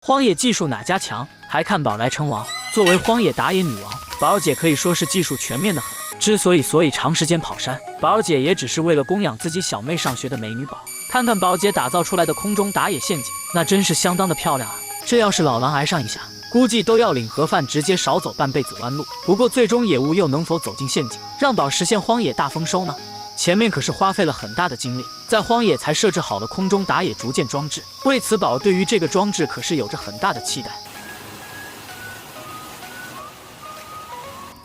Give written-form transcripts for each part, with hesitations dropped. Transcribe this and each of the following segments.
荒野技术哪家强，还看宝来成王。作为荒野打野女王，宝姐可以说是技术全面的很。之所以长时间跑山，宝姐也只是为了供养自己小妹上学的美女宝。看看宝姐打造出来的空中打野陷阱，那真是相当的漂亮啊！这要是老狼挨上一下，估计都要领盒饭直接少走半辈子弯路。不过最终野物又能否走进陷阱，让宝实现荒野大丰收呢？前面可是花费了很大的精力，在荒野才设置好了空中打野逐渐装置。为此，宝对于这个装置可是有着很大的期待。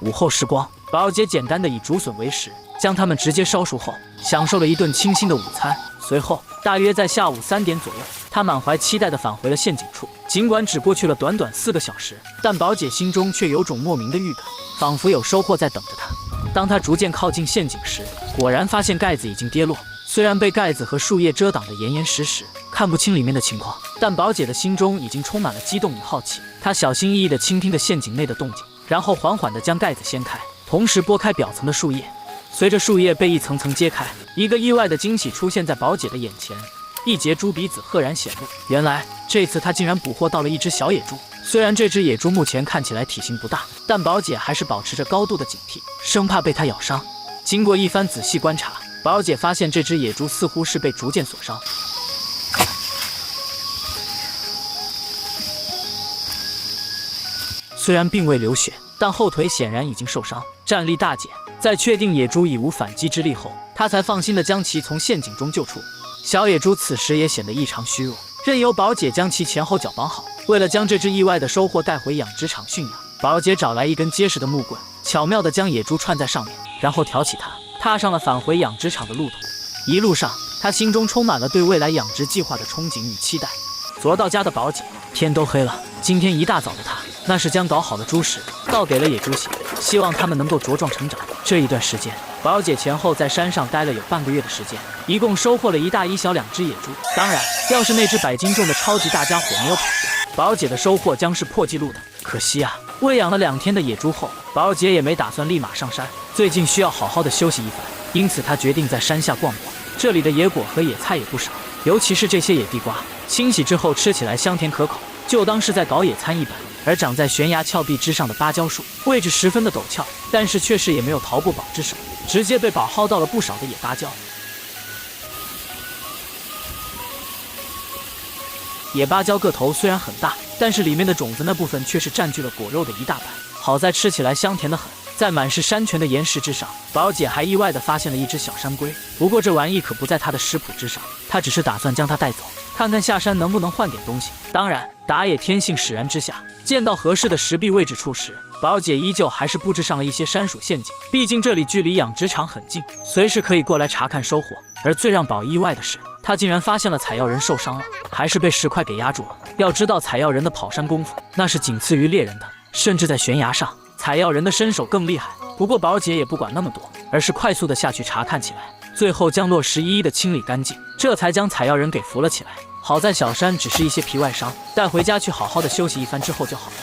午后时光，宝姐简单的以竹笋为食，将它们直接烧熟后，享受了一顿清新的午餐。随后，大约在下午3点左右，她满怀期待地返回了陷阱处。尽管只过去了短短4个小时，但宝姐心中却有种莫名的预感，仿佛有收获在等着她。当她逐渐靠近陷阱时，果然发现盖子已经跌落。虽然被盖子和树叶遮挡得严严实实，看不清里面的情况，但宝姐的心中已经充满了激动与好奇。她小心翼翼地倾听着陷阱内的动静，然后缓缓地将盖子掀开，同时拨开表层的树叶。随着树叶被一层层揭开，一个意外的惊喜出现在宝姐的眼前，一截猪鼻子赫然显露。原来这次她竟然捕获到了一只小野猪。虽然这只野猪目前看起来体型不大，但宝姐还是保持着高度的警惕，生怕被它咬伤。经过一番仔细观察，宝姐发现这只野猪似乎是被逐渐所伤。虽然并未流血，但后腿显然已经受伤，战力大减。在确定野猪已无反击之力后，他才放心地将其从陷阱中救出。小野猪此时也显得异常虚弱，任由宝姐将其前后脚绑好。为了将这只意外的收获带回养殖场驯养，宝姐找来一根结实的木棍，巧妙地将野猪串在上面，然后挑起它，踏上了返回养殖场的路途。一路上，她心中充满了对未来养殖计划的憧憬与期待。昨到家的宝姐，天都黑了，今天一大早的她，那是将搞好的猪食倒给了野猪血，希望它们能够茁壮成长。这一段时间，宝姐前后在山上待了有半个月的时间，一共收获了1大1小2只野猪。当然，要是那只100斤重的超级大家伙没有跑掉，宝姐的收获将是破纪录的。可惜啊，喂养了2天的野猪后，宝姐也没打算立马上山，最近需要好好的休息一番，因此她决定在山下逛逛。这里的野果和野菜也不少，尤其是这些野地瓜，清洗之后吃起来香甜可口，就当是在搞野餐一般。而长在悬崖峭壁之上的芭蕉树，位置十分的陡峭，但是确实也没有逃过宝之手，直接被宝薅到了不少的野芭蕉。野芭蕉个头虽然很大，但是里面的种子那部分却是占据了果肉的一大半，好在吃起来香甜的很。在满是山泉的岩石之上，宝姐还意外地发现了一只小山龟，不过这玩意可不在她的食谱之上，她只是打算将它带走，看看下山能不能换点东西。当然，打野天性使然之下，见到合适的石壁位置处时，宝姐依旧还是布置上了一些山鼠陷阱，毕竟这里距离养殖场很近，随时可以过来查看收获。而最让宝意外的是，他竟然发现了采药人受伤了，还是被石块给压住了。要知道采药人的跑山功夫那是仅次于猎人的，甚至在悬崖上，采药人的身手更厉害。不过宝姐也不管那么多，而是快速的下去查看起来，最后将落石一一的清理干净，这才将采药人给扶了起来。好在小山只是一些皮外伤，带回家去好好的休息一番之后就好了。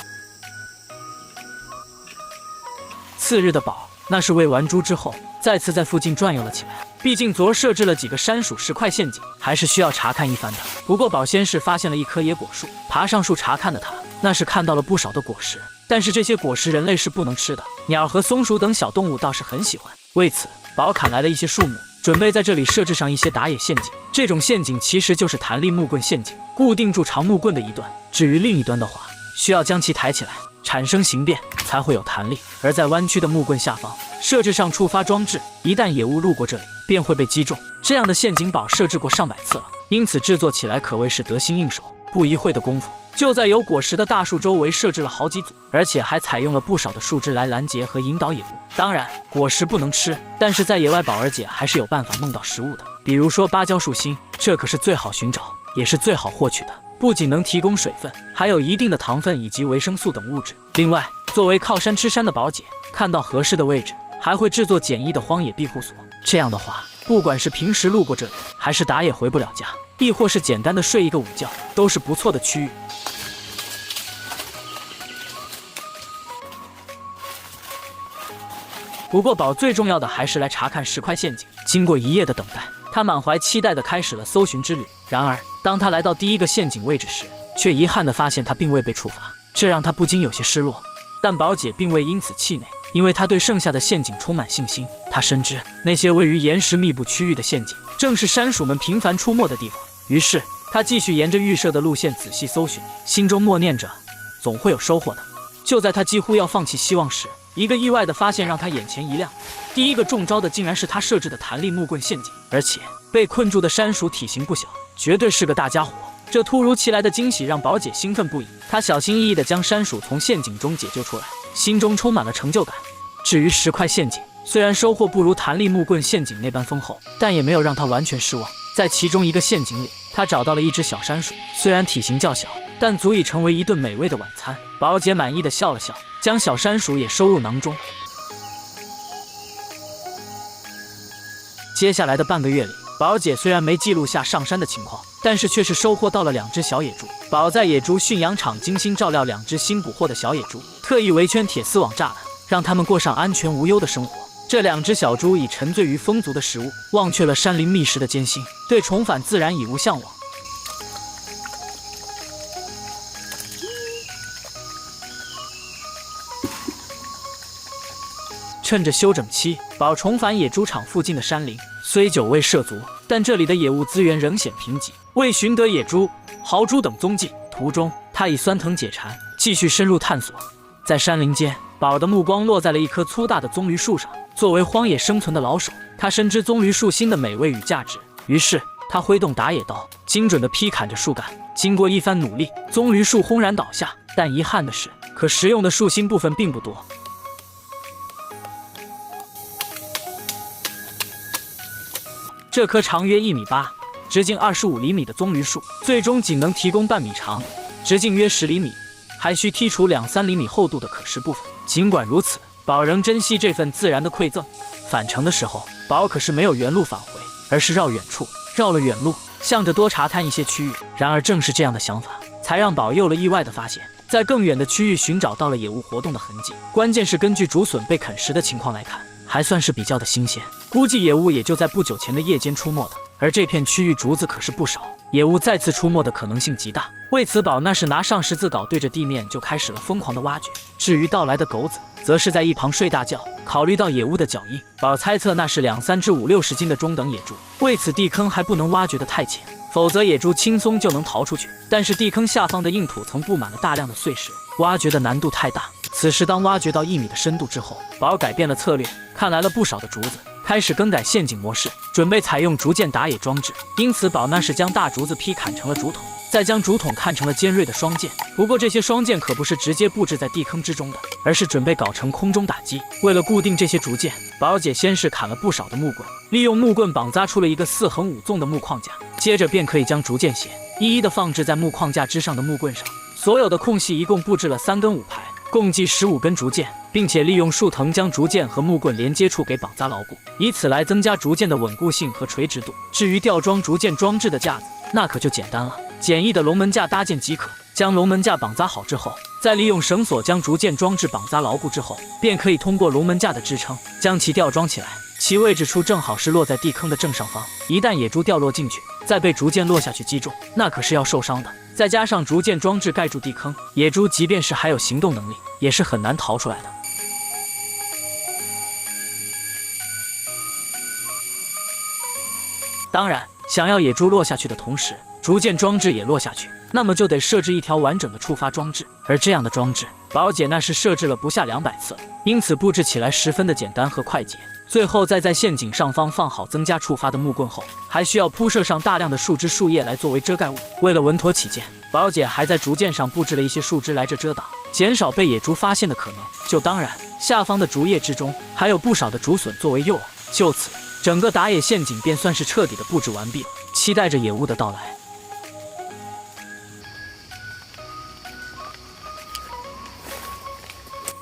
次日的宝，那是喂完猪之后，再次在附近转悠了起来。毕竟昨设置了几个山鼠石块陷阱，还是需要查看一番的。不过宝先是发现了一棵野果树，爬上树查看的他，那是看到了不少的果实，但是这些果实人类是不能吃的，鸟和松鼠等小动物倒是很喜欢。为此，宝砍来了一些树木，准备在这里设置上一些打野陷阱。这种陷阱其实就是弹力木棍陷阱，固定住长木棍的一端，至于另一端的话，需要将其抬起来，产生形变，才会有弹力。而在弯曲的木棍下方设置上触发装置，一旦野物路过这里，便会被击中。这样的陷阱宝设置过上百次了，因此制作起来可谓是得心应手。不一会的功夫，就在有果实的大树周围设置了好几组，而且还采用了不少的树枝来拦截和引导野物。当然，果实不能吃，但是在野外宝儿姐还是有办法弄到食物的，比如说芭蕉树心，这可是最好寻找，也是最好获取的。不仅能提供水分，还有一定的糖分以及维生素等物质。另外，作为靠山吃山的宝姐，看到合适的位置，还会制作简易的荒野庇护所。这样的话，不管是平时路过这里，还是打野回不了家，亦或是简单的睡一个午觉，都是不错的区域。不过宝最重要的还是来查看石块陷阱。经过一夜的等待，他满怀期待地开始了搜寻之旅。然而，当他来到第一个陷阱位置时，却遗憾地发现他并未被处罚，这让他不禁有些失落。但宝姐并未因此气馁，因为她对剩下的陷阱充满信心。她深知那些位于岩石密布区域的陷阱，正是山鼠们频繁出没的地方。于是，她继续沿着预设的路线仔细搜寻，心中默念着，总会有收获的。就在她几乎要放弃希望时，一个意外的发现让她眼前一亮。第一个中招的竟然是她设置的弹力木棍陷阱，而且被困住的山鼠体型不小，绝对是个大家伙。这突如其来的惊喜让宝姐兴奋不已，她小心翼翼地将山鼠从陷阱中解救出来，心中充满了成就感。至于石块陷阱，虽然收获不如弹力木棍陷阱那般丰厚，但也没有让她完全失望。在其中一个陷阱里，她找到了一只小山鼠，虽然体型较小，但足以成为一顿美味的晚餐。宝姐满意地笑了笑，将小山鼠也收入囊中。接下来的半个月里，宝姐虽然没记录下上山的情况，但是却是收获到了2只小野猪。宝在野猪驯养场精心照料2只新捕获的小野猪，特意围圈铁丝网栅栏，让它们过上安全无忧的生活。这2只小猪已沉醉于丰足的食物，忘却了山林觅食的艰辛，对重返自然已无向往。趁着休整期，宝重返野猪场附近的山林。虽久未涉足，但这里的野物资源仍显贫瘠。为寻得野猪、豪猪等踪迹，途中他以酸藤解馋，继续深入探索。在山林间，宝的目光落在了一棵粗大的棕榈树上。作为荒野生存的老手，他深知棕榈树心的美味与价值，于是他挥动打野刀，精准地劈砍着树干。经过一番努力，棕榈树轰然倒下，但遗憾的是，可食用的树心部分并不多。这棵长约1.8米、直径25厘米的棕榈树，最终仅能提供半米长，直径约10厘米，还需剔除2-3厘米厚度的可食部分。尽管如此，宝仍珍惜这份自然的馈赠。返程的时候，宝可是没有原路返回，而是绕远处，绕了远路，向着多查探一些区域。然而正是这样的想法，才让宝有了意外的发现，在更远的区域寻找到了野物活动的痕迹。关键是根据竹笋被啃食的情况来看，还算是比较的新鲜，估计野物也就在不久前的夜间出没的。而这片区域竹子可是不少，野物再次出没的可能性极大。为此，宝那是拿上十字镐对着地面就开始了疯狂的挖掘。至于到来的狗子，则是在一旁睡大觉。考虑到野物的脚印，宝猜测那是2-3只50-60斤的中等野猪。为此，地坑还不能挖掘得太浅，否则野猪轻松就能逃出去。但是地坑下方的硬土层布满了大量的碎石，挖掘的难度太大。此时当挖掘到1米的深度之后，宝改变了策略，看来了不少的竹子，开始更改陷阱模式，准备采用竹剑打野装置。因此宝那是将大竹子劈砍成了竹筒，再将竹筒看成了尖锐的双剑。不过这些双剑可不是直接布置在地坑之中的，而是准备搞成空中打击。为了固定这些竹剑，宝姐先是砍了不少的木棍，利用木棍绑扎出了一个4横5纵的木框架，接着便可以将竹剑弦一一的放置在木框架之上的木棍上。所有的空隙一共布置了3根5排，共计15根竹剑，并且利用树藤将竹剑和木棍连接处给绑扎牢固，以此来增加竹剑的稳固性和垂直度。至于吊装竹剑装置的架子，那可就简单了，简易的龙门架搭建即可。将龙门架绑扎好之后，再利用绳索将竹剑装置绑扎牢固之后，便可以通过龙门架的支撑将其吊装起来。其位置处正好是落在地坑的正上方，一旦野猪掉落进去，再被竹剑落下去击中，那可是要受伤的。再加上竹剑装置盖住地坑，野猪即便是还有行动能力，也是很难逃出来的。当然，想要野猪落下去的同时，竹剑装置也落下去，那么就得设置一条完整的触发装置。而这样的装置，宝姐那是设置了不下200次，因此布置起来十分的简单和快捷。最后再在陷阱上方放好增加触发的木棍后，还需要铺设上大量的树枝树叶来作为遮盖物。为了稳妥起见，宝姐还在竹剑上布置了一些树枝来这遮挡，减少被野猪发现的可能。当然，下方的竹叶之中还有不少的竹笋作为诱饵。就此，整个打野陷阱便算是彻底的布置完毕了。期待着野物的到来。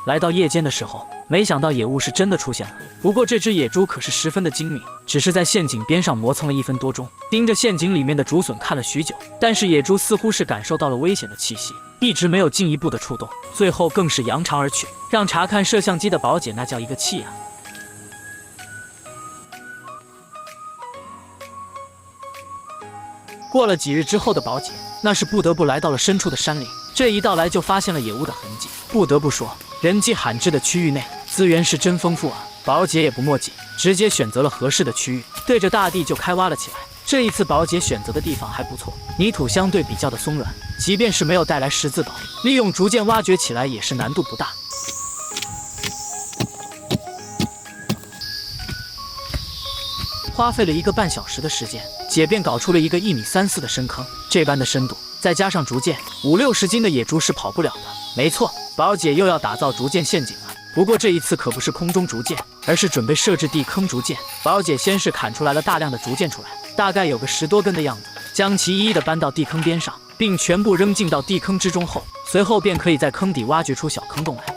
来到夜间的时候，没想到野物是真的出现了。不过这只野猪可是十分的精明，只是在陷阱边上磨蹭了1分多钟，盯着陷阱里面的竹笋看了许久。但是野猪似乎是感受到了危险的气息，一直没有进一步的触动，最后更是扬长而去，让查看摄像机的宝姐那叫一个气啊！过了几日之后的宝姐，那是不得不来到了深处的山林。这一到来就发现了野巫的痕迹。不得不说，人迹罕至的区域内资源是真丰富啊！宝姐也不墨迹，直接选择了合适的区域，对着大地就开挖了起来。这一次宝姐选择的地方还不错，泥土相对比较的松软，即便是没有带来十字镐，利用竹剑挖掘起来也是难度不大。花费了1个半小时的时间，姐便搞出了一个1米3、4的深坑，这般的深度，再加上竹剑，50-60斤的野猪是跑不了的。没错，宝姐又要打造竹剑陷阱了。不过这一次可不是空中竹剑，而是准备设置地坑竹剑。宝姐先是砍出来了大量的竹剑出来，大概有个10多根的样子，将其一一的搬到地坑边上，并全部扔进到地坑之中后，随后便可以在坑底挖掘出小坑洞来。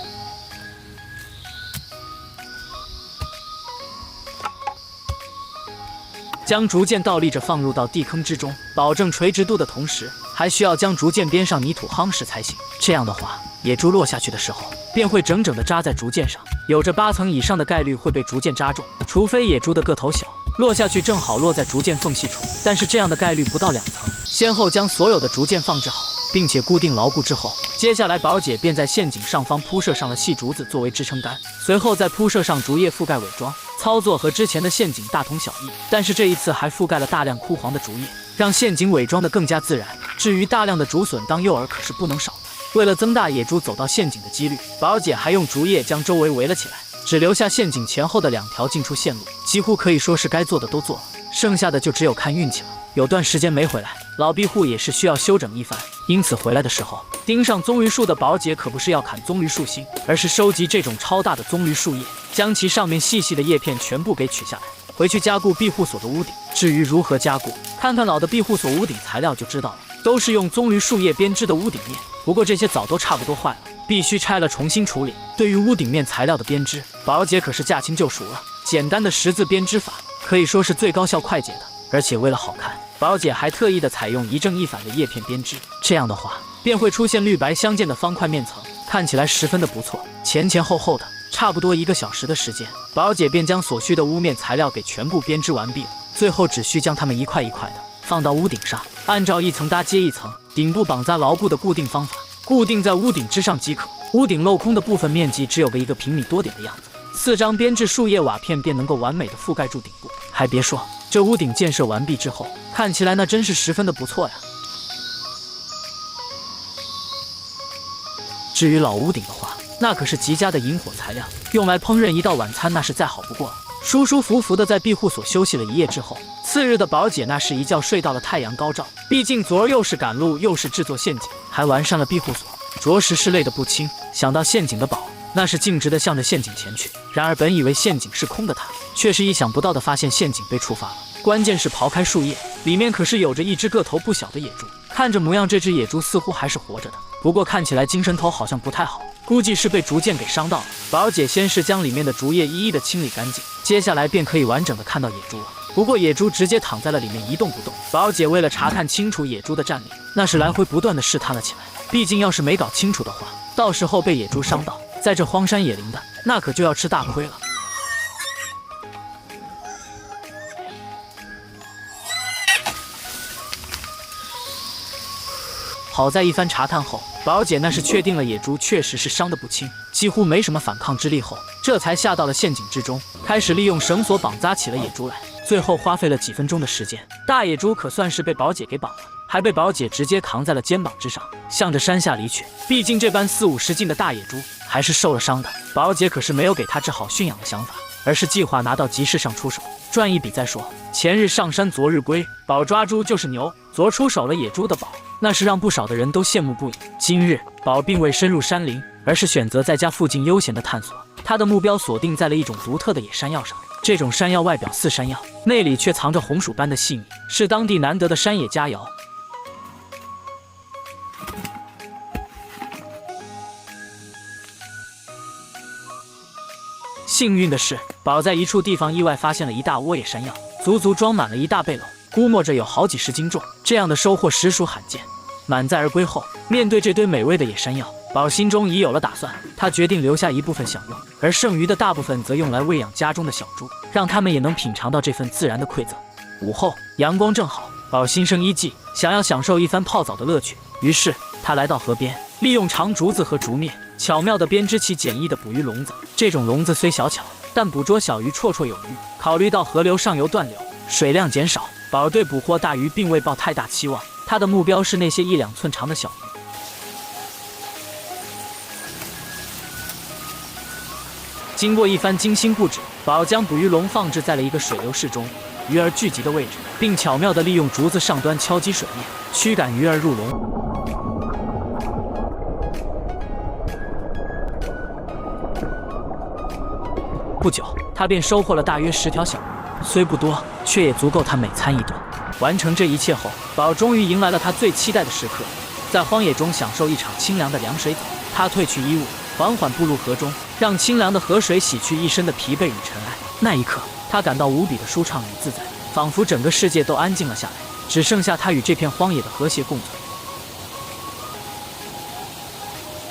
将竹剑倒立着放入到地坑之中，保证垂直度的同时，还需要将竹剑边上泥土夯实才行。这样的话，野猪落下去的时候，便会整整的扎在竹剑上，有着8层以上的概率会被竹剑扎中，除非野猪的个头小，落下去正好落在竹剑缝隙处。但是这样的概率不到2层。先后将所有的竹剑放置好，并且固定牢固之后，接下来宝姐便在陷阱上方铺设上了细竹子作为支撑杆，随后再铺设上竹叶覆盖伪装。操作和之前的陷阱大同小异，但是这一次还覆盖了大量枯黄的竹叶，让陷阱伪装得更加自然。至于大量的竹笋当诱饵可是不能少的。为了增大野猪走到陷阱的几率，宝姐还用竹叶将周围围了起来，只留下陷阱前后的2条进出线路，几乎可以说是该做的都做了，剩下的就只有看运气了。有段时间没回来，老庇护也是需要休整一番，因此回来的时候，盯上棕榈树的宝姐可不是要砍棕榈树心，而是收集这种超大的棕榈树叶，将其上面细细的叶片全部给取下来，回去加固庇护所的屋顶。至于如何加固，看看老的庇护所屋顶材料就知道了，都是用棕榈树叶编织的屋顶面，不过这些早都差不多坏了，必须拆了重新处理。对于屋顶面材料的编织，宝姐可是驾轻就熟了，简单的10字编织法可以说是最高效快捷的。而且为了好看，宝姐还特意的采用一正一反的叶片编织，这样的话便会出现绿白相间的方块面层，看起来十分的不错。前前后后的差不多1个小时的时间，宝姐便将所需的屋面材料给全部编织完毕了。最后只需将它们一块一块的放到屋顶上，按照一层搭接一层，顶部绑扎牢固的固定方法，固定在屋顶之上即可。屋顶镂空的部分面积只有个1个平米多点的样子，4张编制树叶瓦片便能够完美的覆盖住顶部。还别说，这屋顶建设完毕之后，看起来那真是十分的不错呀。至于老屋顶的话，那可是极佳的引火材料，用来烹饪一道晚餐那是再好不过了。舒舒服服的在庇护所休息了一夜之后，次日的宝姐那是一觉睡到了太阳高照。毕竟昨儿又是赶路又是制作陷阱，还完善了庇护所，着实是累得不轻。想到陷阱的宝，那是径直的向着陷阱前去。然而本以为陷阱是空的他，却是意想不到的发现陷阱被触发了。关键是刨开树叶，里面可是有着一只个头不小的野猪。看着模样，这只野猪似乎还是活着的，不过看起来精神头好像不太好，估计是被竹剑给伤到了。宝姐先是将里面的竹叶一一的清理干净，接下来便可以完整的看到野猪了。不过野猪直接躺在了里面一动不动。宝姐为了查看清楚野猪的战力，那是来回不断的试探了起来。毕竟要是没搞清楚的话，到时候被野猪伤到，在这荒山野林的，那可就要吃大亏了。好在一番查探后，宝姐那是确定了野猪确实是伤得不轻，几乎没什么反抗之力后，这才下到了陷阱之中，开始利用绳索绑扎起了野猪来。最后花费了几分钟的时间，大野猪可算是被宝姐给绑了，还被宝姐直接扛在了肩膀之上，向着山下离去。毕竟这般40-50斤的大野猪还是受了伤的，宝姐可是没有给他治好驯养的想法，而是计划拿到集市上出手，赚一笔再说。前日上山昨日归，宝抓猪就是牛，昨出手了野猪的宝，那是让不少的人都羡慕不已。今日宝并未深入山林，而是选择在家附近悠闲的探索，他的目标锁定在了一种独特的野山药上。这种山药外表似山药，内里却藏着红薯般的细腻，是当地难得的山野佳肴。幸运的是，宝在一处地方意外发现了一大窝野山药，足足装满了一大背篓，估摸着有好几十斤重。这样的收获实属罕见。满载而归后，面对这堆美味的野山药，宝心中已有了打算。他决定留下一部分享用，而剩余的大部分则用来喂养家中的小猪，让他们也能品尝到这份自然的馈赠。午后，阳光正好，宝心生一计，想要享受一番泡澡的乐趣，于是他来到河边，利用长竹子和竹篾，巧妙地编织起简易的捕鱼笼子。这种笼子虽小巧，但捕捉小鱼绰绰有余。考虑到河流上游断流，水量减少，宝对捕获大鱼并未抱太大期望，他的目标是那些1-2寸长的小鱼。经过一番精心布置，宝将捕鱼笼放置在了一个水流适中、鱼儿聚集的位置，并巧妙地利用竹子上端敲击水面，驱赶鱼儿入笼。不久，他便收获了大约10条小鱼，虽不多，却也足够他每餐一顿。完成这一切后，宝终于迎来了他最期待的时刻，在荒野中享受一场清凉的凉水澡。他褪去衣物，缓缓步入河中，让清凉的河水洗去一身的疲惫与尘埃。那一刻，他感到无比的舒畅与自在，仿佛整个世界都安静了下来，只剩下他与这片荒野的和谐共存。